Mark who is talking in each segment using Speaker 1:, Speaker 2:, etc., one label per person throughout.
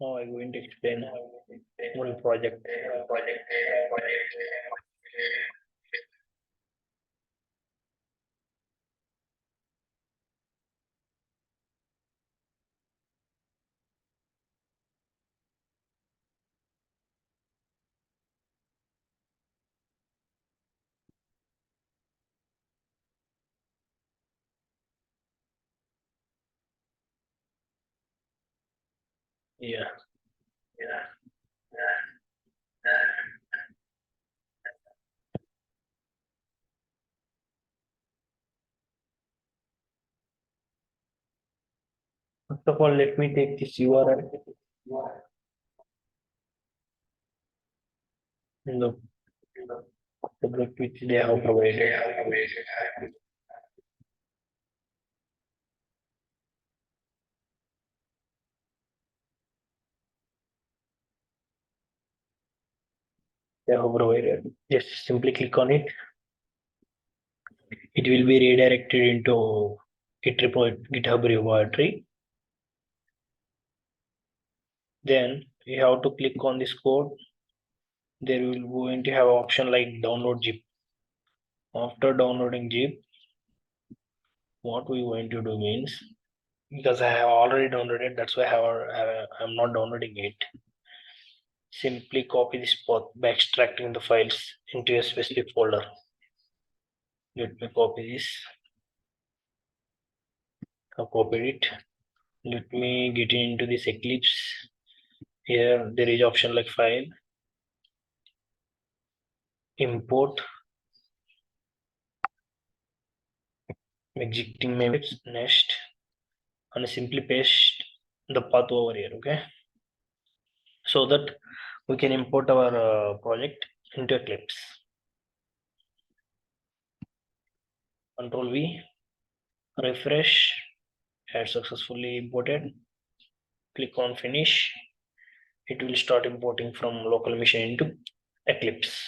Speaker 1: Now I'm going to explain one project. Yeah. First of all, let me take this URL. The subject which they have provided. They have provided. Just simply click on it. It will be redirected into GitHub repository. Then you have to click on this code. There will going to have an option like download zip. After downloading zip, what we going to do means, because I have already downloaded, that's why I'm not downloading it. Simply copy this path by extracting the files into a specific folder. Let me copy this. I copied it. Let me get into this Eclipse. Here there is option like file, import, exiting methods, next, and simply paste the path over here. Okay, so that we can import our project into Eclipse. Control V, refresh, had successfully imported. Click on finish. It will start importing from local machine into Eclipse.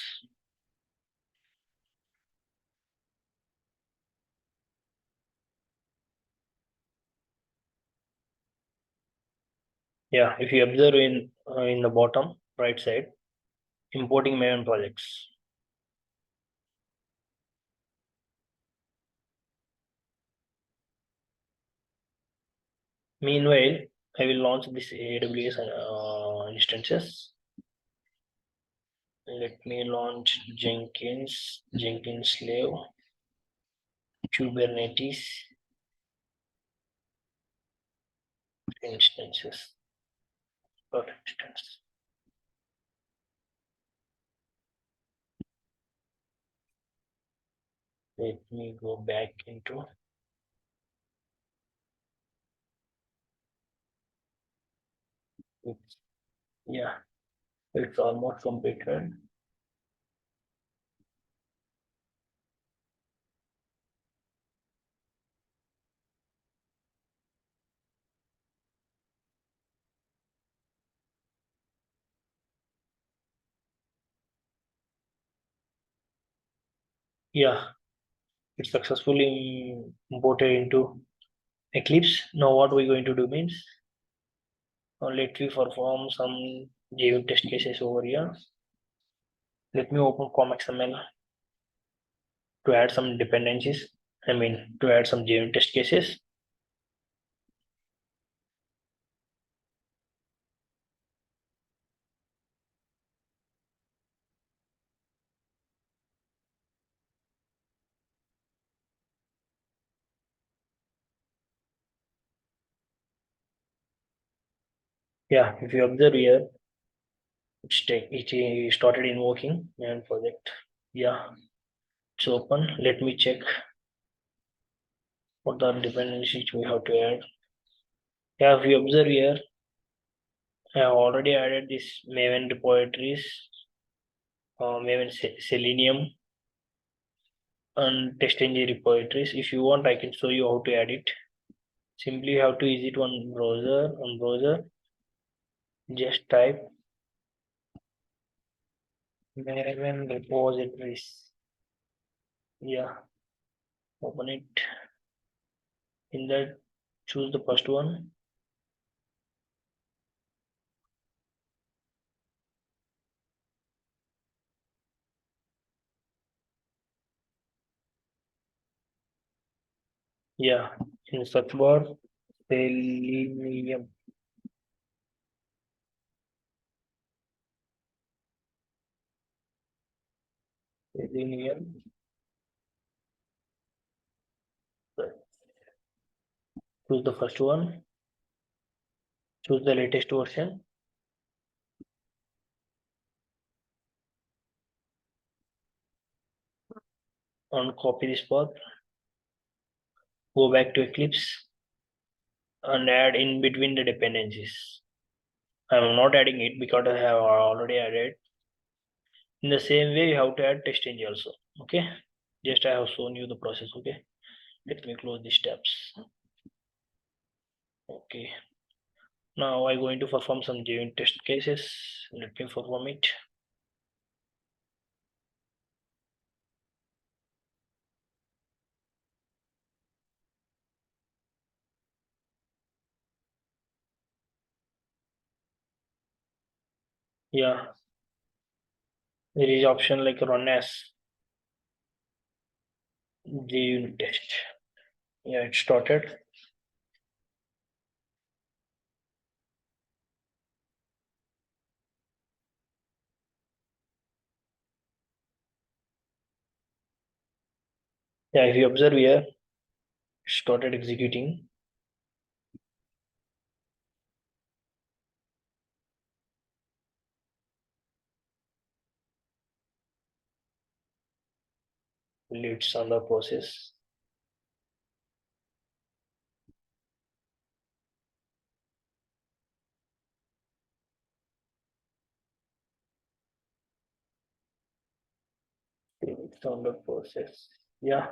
Speaker 1: Yeah, if you observe in the bottom right side, importing Maven projects. Meanwhile, I will launch this AWS instances. Let me launch Jenkins slave, Kubernetes instances per instance. Let me go back into it. Yeah, it's almost completed. Yeah, it's successfully imported into Eclipse. Now what we're going to do means, let me perform some JUnit test cases over here. Let me open ComXML to add some dependencies. To add some JUnit test cases. Yeah, if you observe here, it started invoking and project. Yeah, it's open. Let me check what the dependencies we have to add. Yeah, if you observe here, I have already added this Maven repositories, Maven Selenium, and TestNG repositories. If you want, I can show you how to add it. Simply you have to visit one browser. Just type Maven repositories. Yeah, open it. In that, choose the first one. Yeah, in search bar, selenium. Selenium. Choose the first one. Choose the latest version and copy this path. Go back to Eclipse and add in between the dependencies. I am not adding it because I have already added. In the same way, you have to add test engine also. Okay. Just I have shown you the process. Okay. Let me close these tabs. Okay. Now I'm going to perform some genuine test cases. Let me perform it. Yeah, there is option like run as genuine test. Yeah, it started. Yeah, if you observe here, it started executing. It's on the process. It's on the process. Yeah,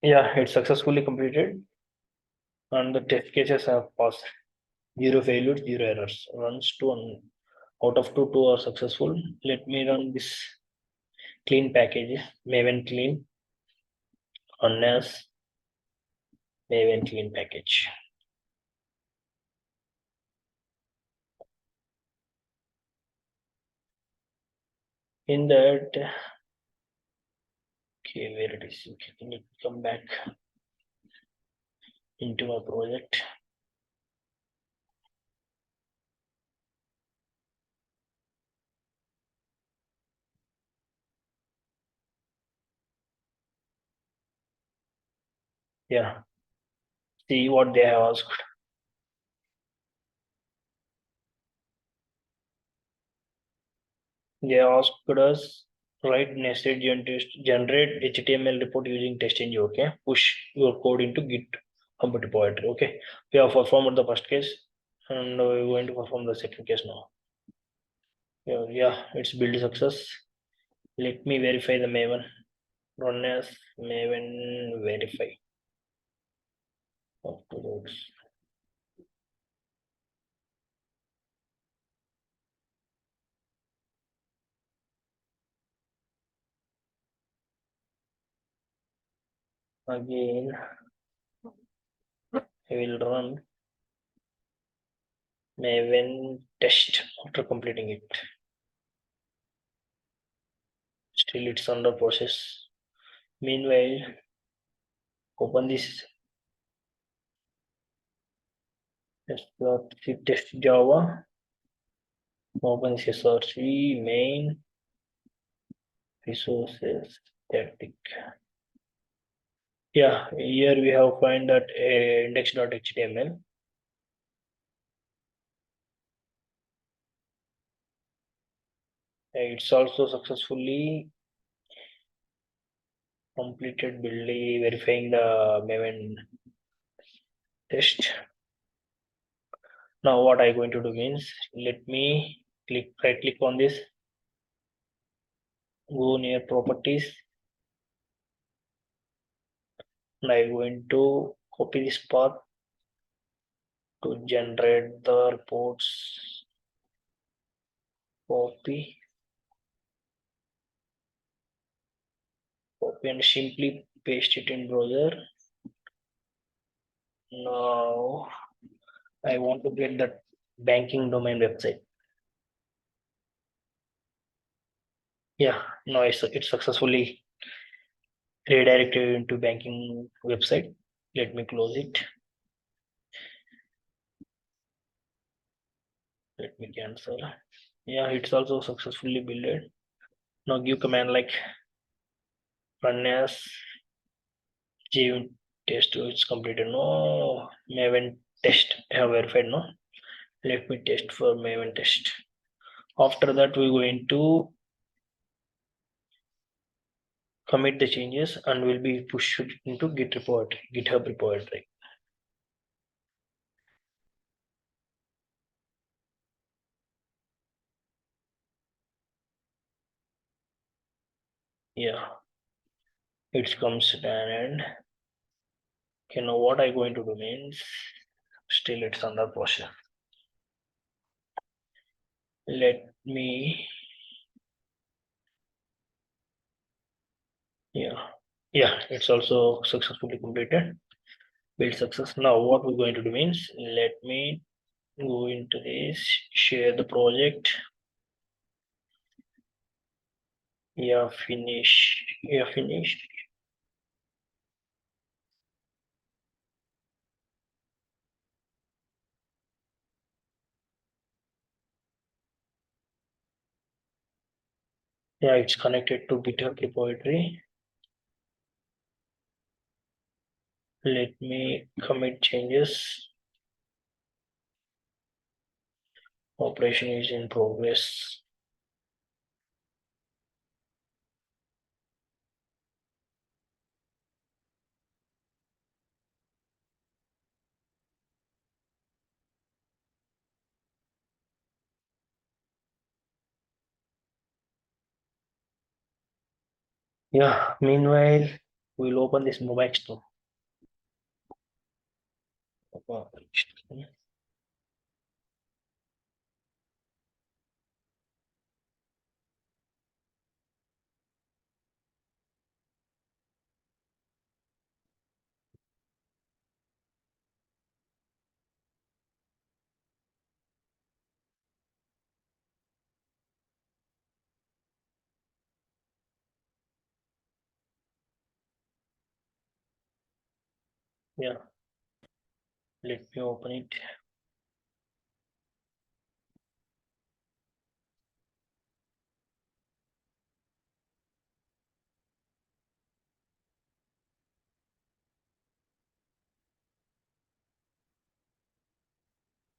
Speaker 1: yeah, it's successfully completed and the test cases have passed. Zero failures, zero errors. Runs to one out of two are successful. Let me run this clean package. Maven clean, unnas, Maven clean package. In that, okay, where it is? Okay, let me come back into my project. Yeah, see what they have asked. They asked us write nested generate HTML report using test engine. Okay, push your code into GitHub repository. Okay, we have performed the first case, and we're going to perform the second case now. Yeah, yeah, it's build success. Let me verify the Maven. Run as Maven verify. Uploads. Again, I will run Maven test after completing it. Still, it's under process. Meanwhile, open this test Java. Open this SRC main resources static. Yeah, here we have find that index.html. It's also successfully completed building verifying the Maven test. Now what I'm going to do means let me right click on this, go near properties, and I'm going to copy this path to generate the reports. Copy, copy and simply paste it in browser. Now I want to get that banking domain website. Yeah, no, it's successfully redirected into banking website. Let me close it. Let me cancel. Yeah, it's also successfully built. Now give command like run as g test. It's completed. No, Maven test. I have verified. No, let me test for Maven test. After that, we going to commit the changes and will be pushed into GitHub repository. Yeah, it comes to an end. Okay, now what I going to do means still it's under process. Let me yeah, it's also successfully completed. Build success. Now what we're going to do means let me go into this, share the project. Yeah, finish. Yeah, finish. Yeah, it's connected to GitHub repository. Let me commit changes. Operation is in progress. Yeah, meanwhile, we'll open this mobile store. Yeah, let me open it.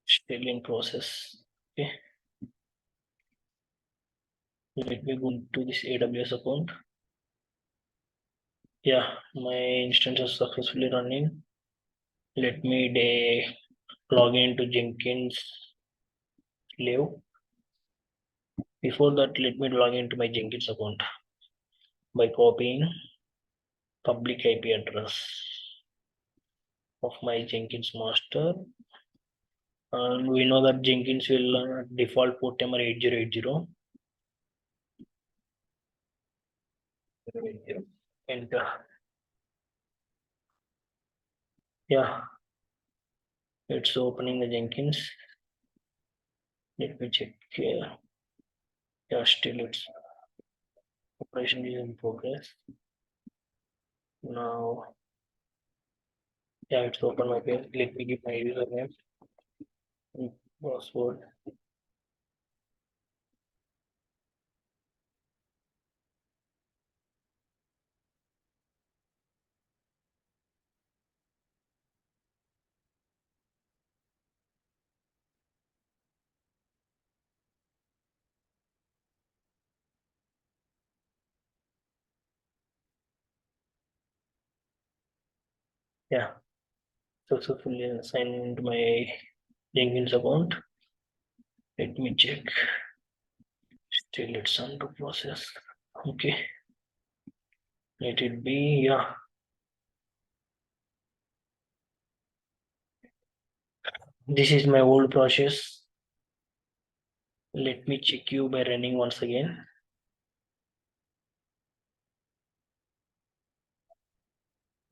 Speaker 1: Still in process. Okay, let me go into this AWS account. Yeah, my instance is successfully running. Let me log into Jenkins live. Before that, let me log into my Jenkins account by copying public IP address of my Jenkins master. And we know that Jenkins will default port number 8080. Enter. Yeah, it's opening the Jenkins. Let me check here. Yeah, still it's operation is in progress. Now, yeah, it's open my page. Let me give my username and password. Yeah, successfully signed into my Jenkins account. Let me check. Still it's under process. Okay. Let it be. Yeah. This is my old process. Let me check you by running once again.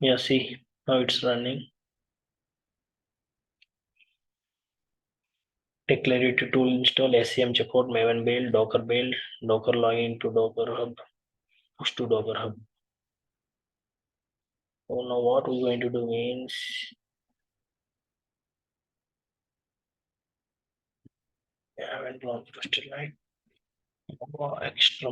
Speaker 1: Yeah, see now it's running. Declarative tool install, SCM checkout, Maven build, Docker login to Docker Hub, push to Docker Hub. So now what we're going to do means I haven't launched still like extra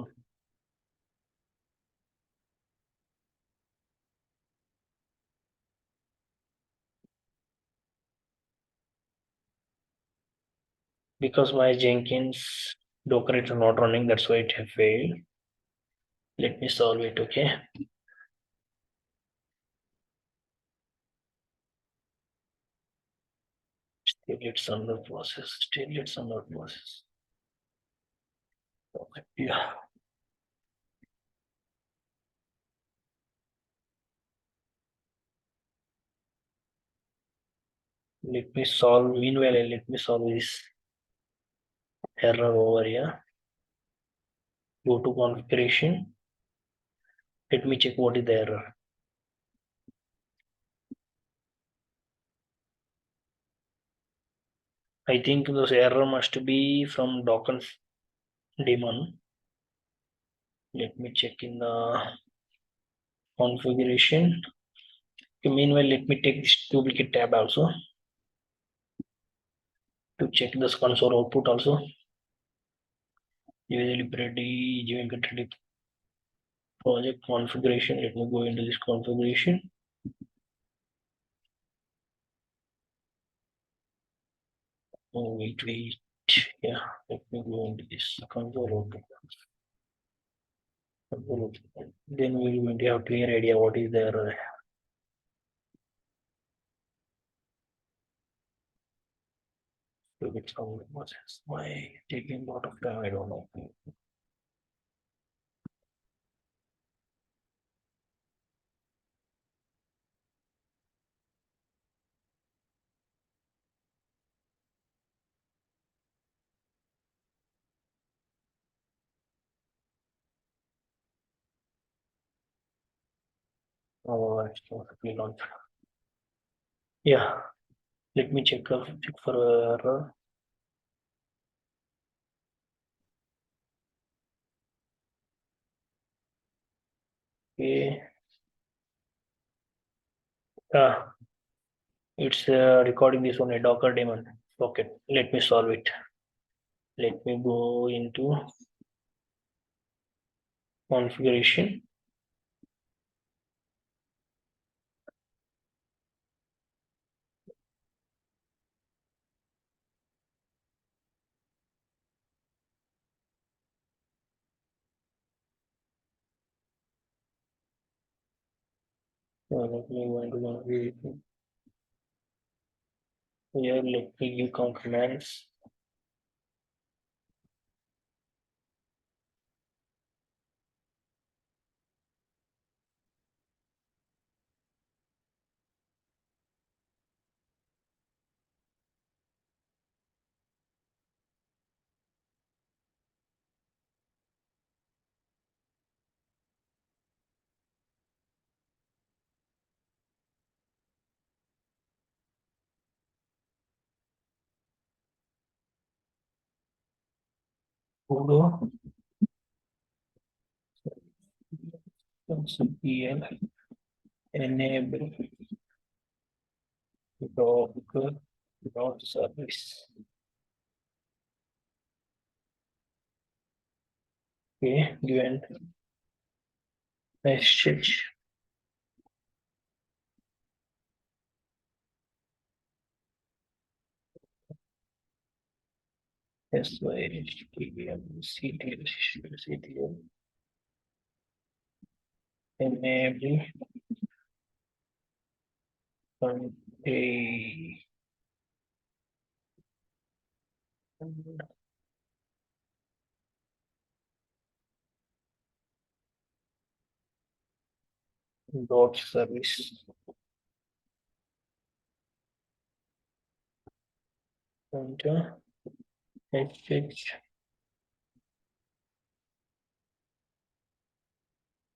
Speaker 1: because my Jenkins Docker is not running, that's why it have failed. Let me solve it, okay? Still it's under process. Still it's under process. Okay. Yeah. Let me solve. Meanwhile, let me solve this error over here. Go to configuration. Let me check what is the error. I think this error must be from Docker daemon. Let me check in the configuration. Okay, meanwhile, let me take this duplicate tab also to check this console output also. g.v.dileep project configuration. Let me go into this configuration. Oh, wait. Yeah, let me go into this console output. Then we will have a clear idea what is their stupid sound process. Why taking a lot of time? I don't know. Oh, it's not really launch. Yeah, let me check for error. Okay. Ah, it's recording this on a Docker daemon. Okay, let me solve it. Let me go into configuration. Let me go into configuration. Here, let me give commands. Sudo cpl enable docker dot service. Okay, given message. ctl enable a dot service. Enter message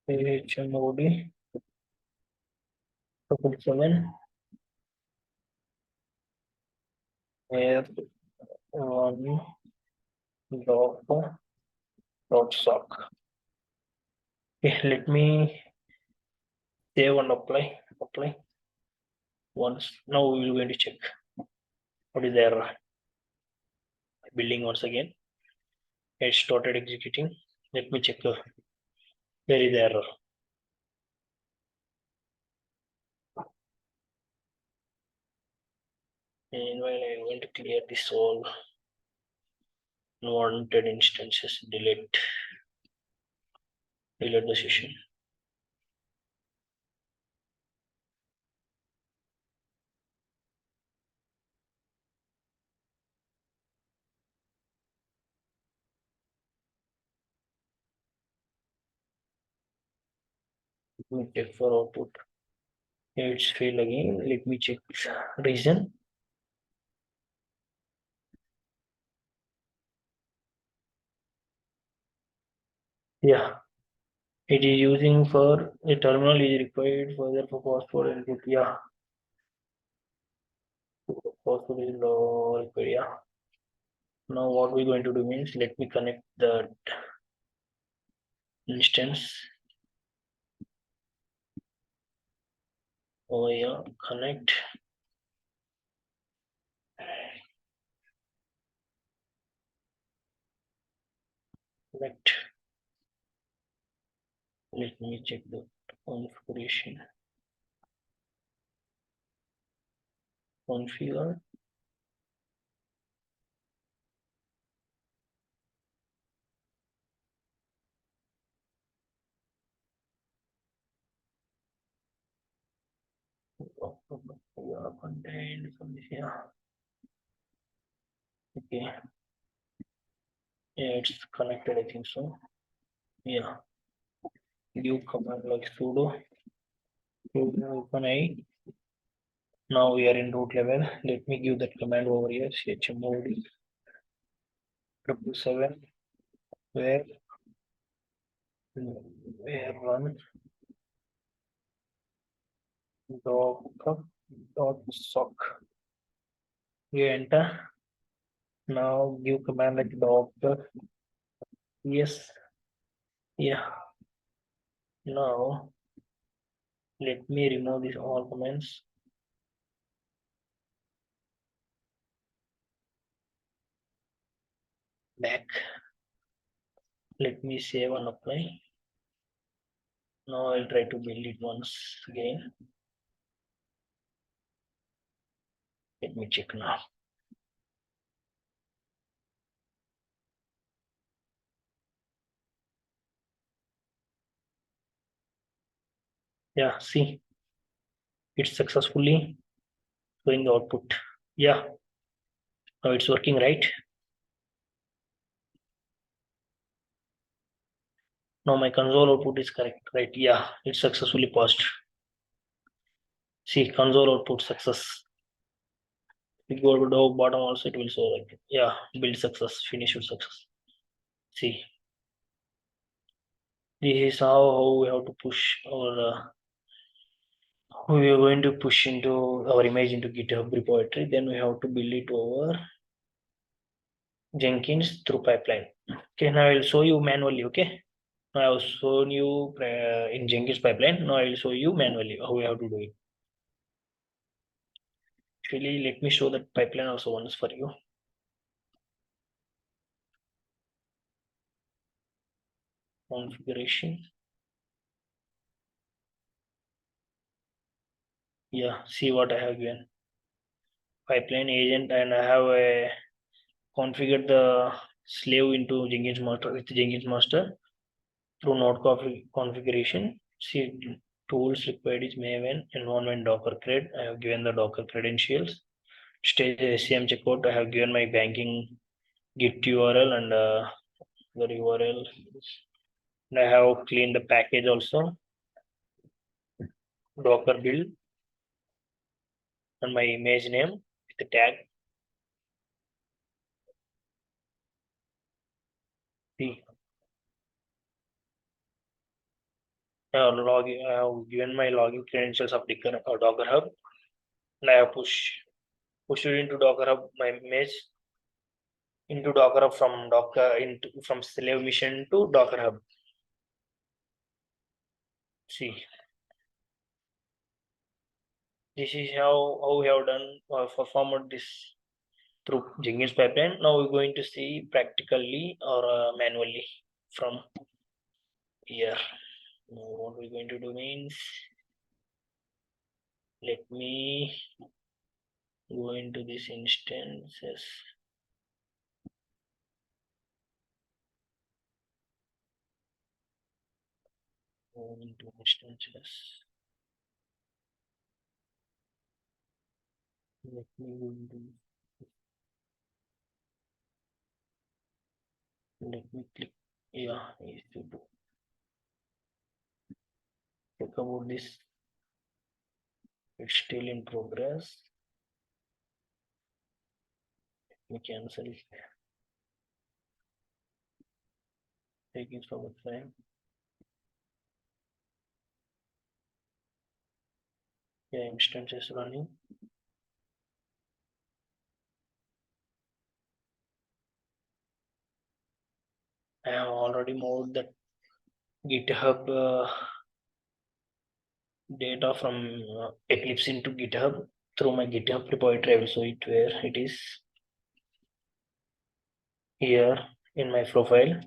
Speaker 1: hmod 7 where one dot sock. Okay, let me save and apply. apply. Once now we will going to check what is the error. Building once again. It started executing. Let me check where is the error. And while I want to clear this all unwanted instances, delete the session. Let me check for output. It's fail again. Let me check reason. Yeah, it is using for a terminal is required further for password input. Yeah, password is required. Yeah. Now what we're going to do means let me connect the instance. Oh yeah, connect. Connect. Let me check the configuration. Configure. Yeah, contained from this. Yeah. Okay. Yeah, it's connected. I think so. Yeah. Give command like sudo. Open I. Now we are in root level. Let me give that command over here. chmod 777 where run docker.sock. You enter. Now give command like docker. Yes. Yeah. Now let me remove these all commands. Back. Let me save and apply. Now I'll try to build it once again. Let me check now. Yeah, see, it's successfully showing the output. Yeah, now it's working, right? Now my console output is correct, right? Yeah, it's successfully passed. See, console output success. We go to the bottom also, it will show like, yeah, build success, finish with success. See, this is how we have to push our we are going to push into our image into GitHub repository. Then we have to build it over Jenkins through pipeline. Okay, now I will show you manually. Okay, now I have shown you in Jenkins pipeline. Now I will show you manually how we have to do it. Actually, let me show that pipeline also once for you. Configuration. Yeah, see what I have given. Pipeline agent, and I have configured the slave into Jenkins master with Jenkins master through node configuration. See, tools required is Maven, environment Docker cred. I have given the Docker credentials. Stage SCM checkout. I have given my banking Git URL and the URL. And I have cleaned the package also. Docker build and my image name with the tag. See, I have given my login credentials of Docker Hub, and I have pushed it into Docker Hub my image into Docker Hub from from Slave Mission to Docker Hub. See, This is how we have done performed this through Jenkins pipeline. Now we're going to see practically or manually from here. Now what we're going to do means, let me go into this instances. Go into instances. Let me go into. Let me click. Yeah, is to do. Talk about this. It's still in progress. We cancel it. Taking so much time. Yeah, instance is running. I have already moved the GitHub data from Eclipse into GitHub through my GitHub repository. I will show it where it is here in my profile.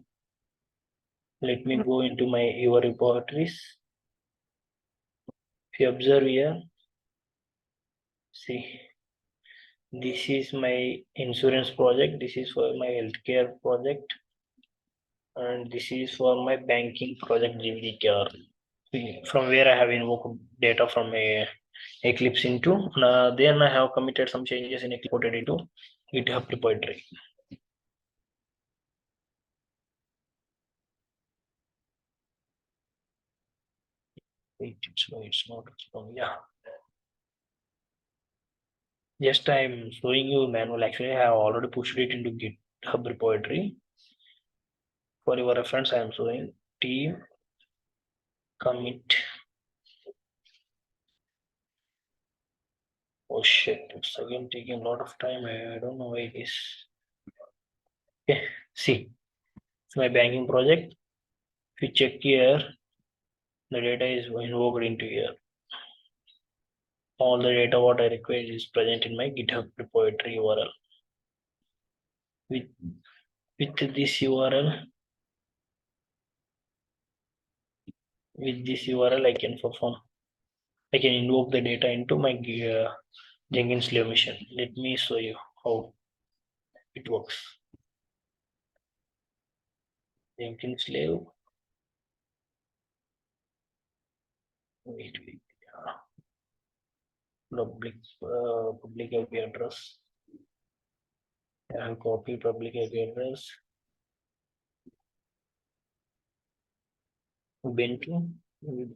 Speaker 1: Let me go into my your repositories. If you observe here, see, this is my insurance project. This is for my healthcare project, and this is for my banking project g.v.dileep, from where I have invoked data from a Eclipse into. Then I have committed some changes in Eclipse, put it into GitHub repository. Wait, it's not. Yeah. Just I'm showing you manual. Actually, I have already pushed it into GitHub repository. For your reference, I am showing team commit. Oh shit, it's again taking a lot of time. I don't know why it is. Okay, see, it's my banking project. If you check here, the data is invoked into here. All the data what I require is present in my GitHub repository URL. With this URL, I can perform. I can invoke the data into my Jenkins slave machine. Let me show you how it works. Jenkins slave. Wait. Public IP address. I have copy public IP address. Ubuntu.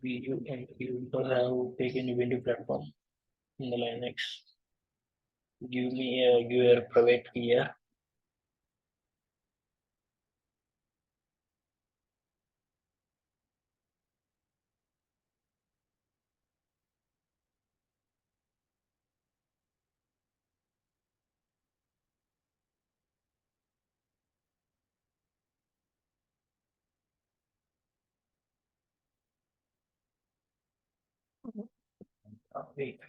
Speaker 1: Because I have taken Ubuntu platform in the Linux. Give your private key here. Wait.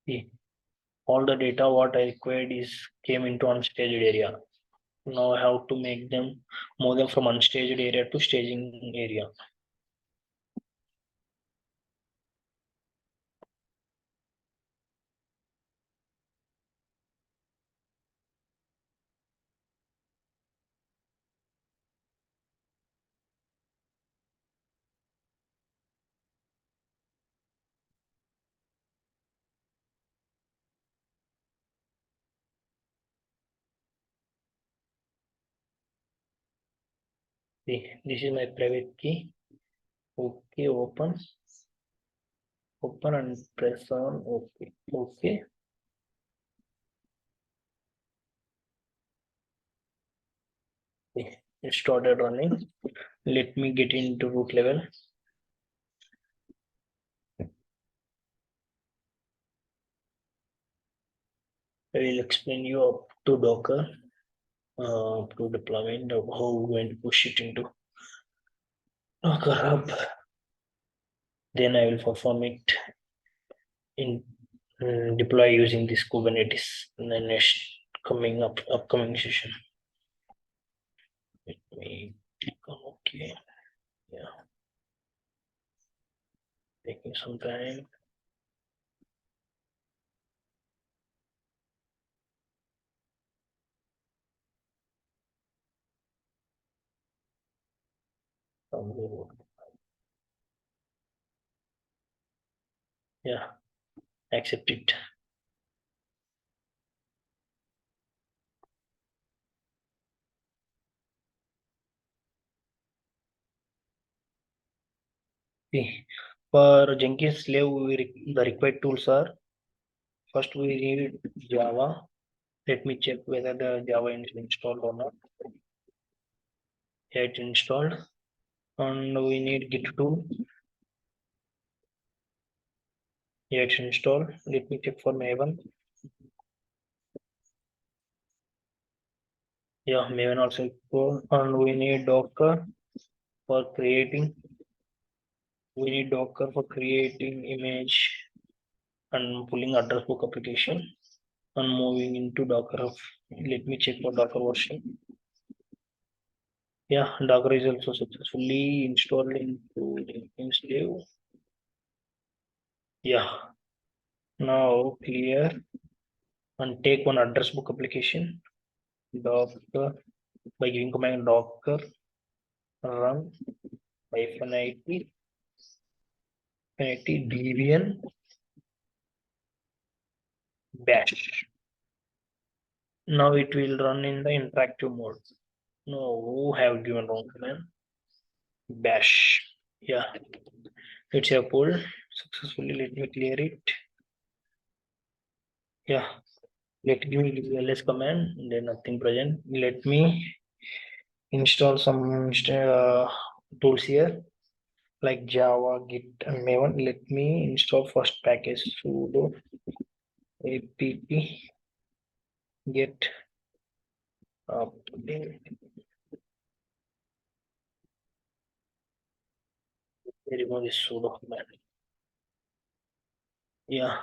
Speaker 1: See, all the data what I required is came into unstaged area. Now I have to move them from unstaged area to staging area. See, this is my private key. Okay, open and press on OK. Okay. It started running. Let me get into root level. I will explain you up to Docker, to deployment of how we're going to push it into Docker Hub. Then I will perform it in deploy using this Kubernetes in the next upcoming session. Let me click on OK. Yeah, taking some time. Yeah, accept it. See, for Jenkins slave, the required tools are first we need Java. Let me check whether the Java is installed or not. Yeah, it's installed. And we need Git tool. Yeah, it's installed. Let me check for Maven. Yeah, Maven also installed. And we need Docker for creating. We need Docker for creating image and pulling address book application and moving into Docker. Let me check for Docker version. Yeah, Docker is also successfully installed into Jenkins slave. Yeah, now clear and take one address book application. Docker by giving command Docker run -it debian bash. Now it will run in the interactive mode. No, who have given wrong command? Bash. Yeah, it's a pull successfully. Let me clear it. Yeah, let me ls command. Then nothing present. Let me install some tools here like Java, Git, and Maven. Let me install first package sudo apt get update. Remove this sudo command. Yeah,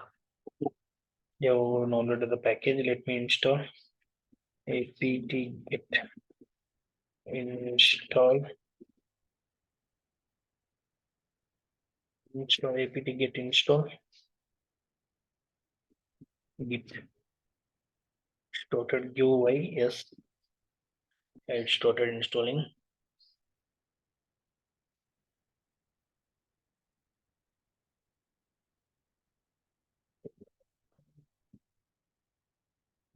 Speaker 1: you downloaded the package. Let me install apt get install apt get install git started UI. Yes, it started installing.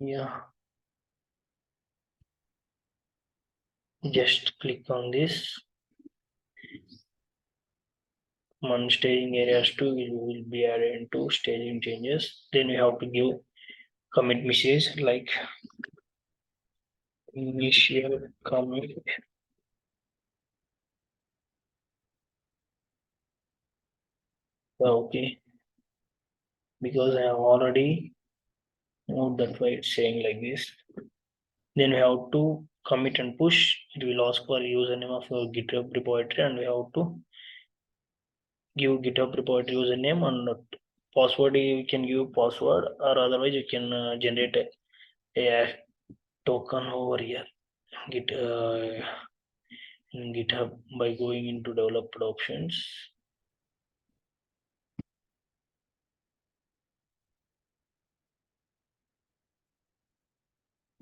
Speaker 1: Yeah, just click on this one staging areas too will be added into staging changes. Then we have to give commit message like initial commit. Okay, because I have already moved, that's why it's saying like this. Then we have to commit and push. It will ask for username of your GitHub repository, and we have to give GitHub repository username and password. You can give password, or otherwise you can generate a token over here. Git in GitHub by going into developed options.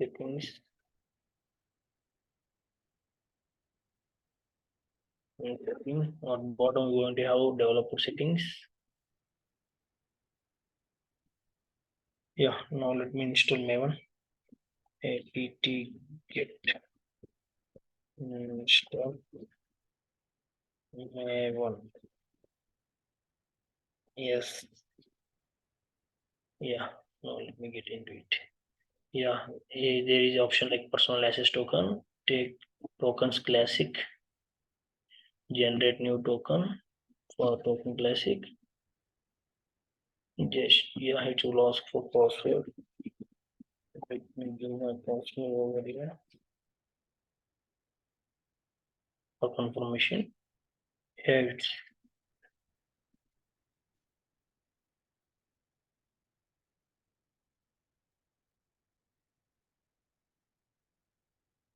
Speaker 1: Settings. Setting on bottom we going to have developer settings. Yeah, now let me install Maven. apt get install Maven. Yes, yeah. Now let me get into it. Yeah, there is option like personal access token. Take tokens classic. Generate new token for token classic. Just yeah, it will ask for password. Let me give my password over here for confirmation. Yeah,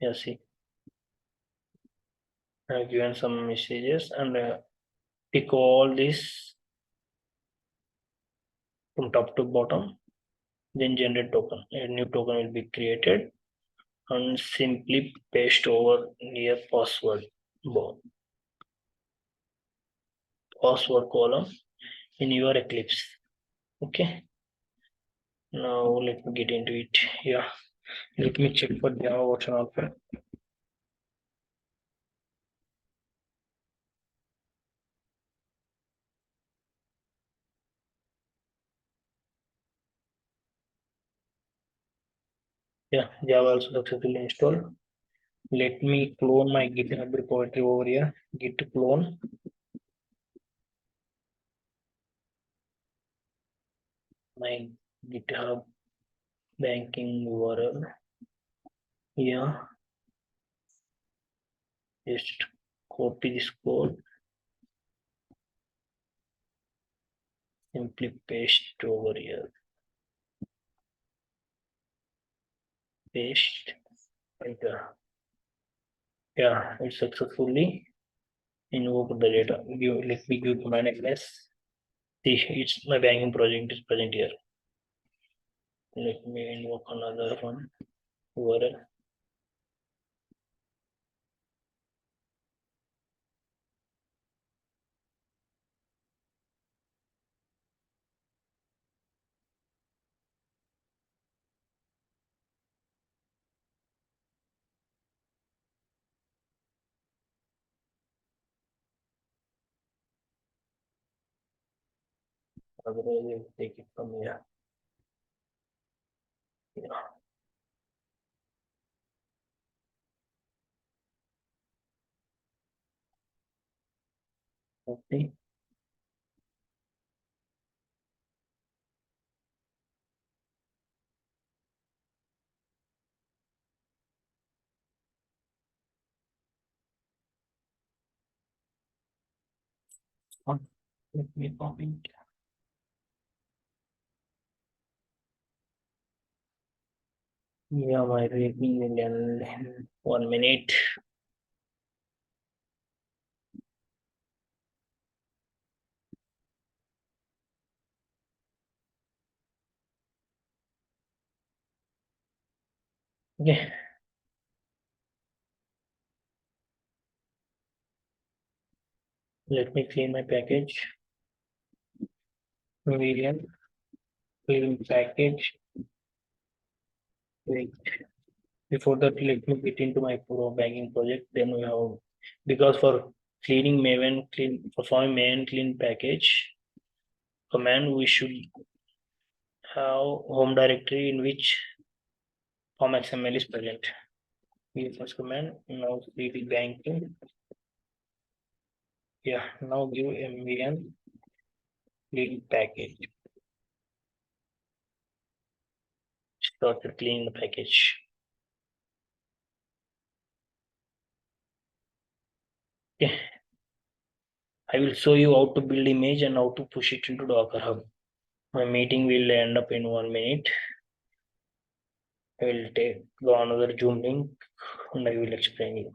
Speaker 1: yeah, see, I've given some messages and pick all this from top to bottom, then generate token. A new token will be created and simply paste over near password column in your Eclipse. Okay, now let me get into it. Yeah, let me check for Java version alpha. Yeah, Java also successfully installed. Let me clone my GitHub repository over here. Git clone my GitHub banking URL. Yeah, just copy this code, simply paste over here. Paste. Enter. Yeah, it successfully invoked the data. Let me give command ls. See, it's my banking project is present here. Let me invoke another one URL. Otherwise, we'll take it from here. Yeah. Okay. Let me copy it. Yeah, my reading will end in 1 minute. Okay. Let me clean my package. Variant clean package. Wait. Before that, let me get into my pro banking project. Then we have because for cleaning Maven clean performing Maven clean package command, we should have home directory in which form XML is present. Give first command. Now cd banking. Yeah. Now give mvn clean package. Start to clean the package. Okay. I will show you how to build image and how to push it into Docker Hub. My meeting will end up in 1 minute. I will take go another Zoom link and I will explain you.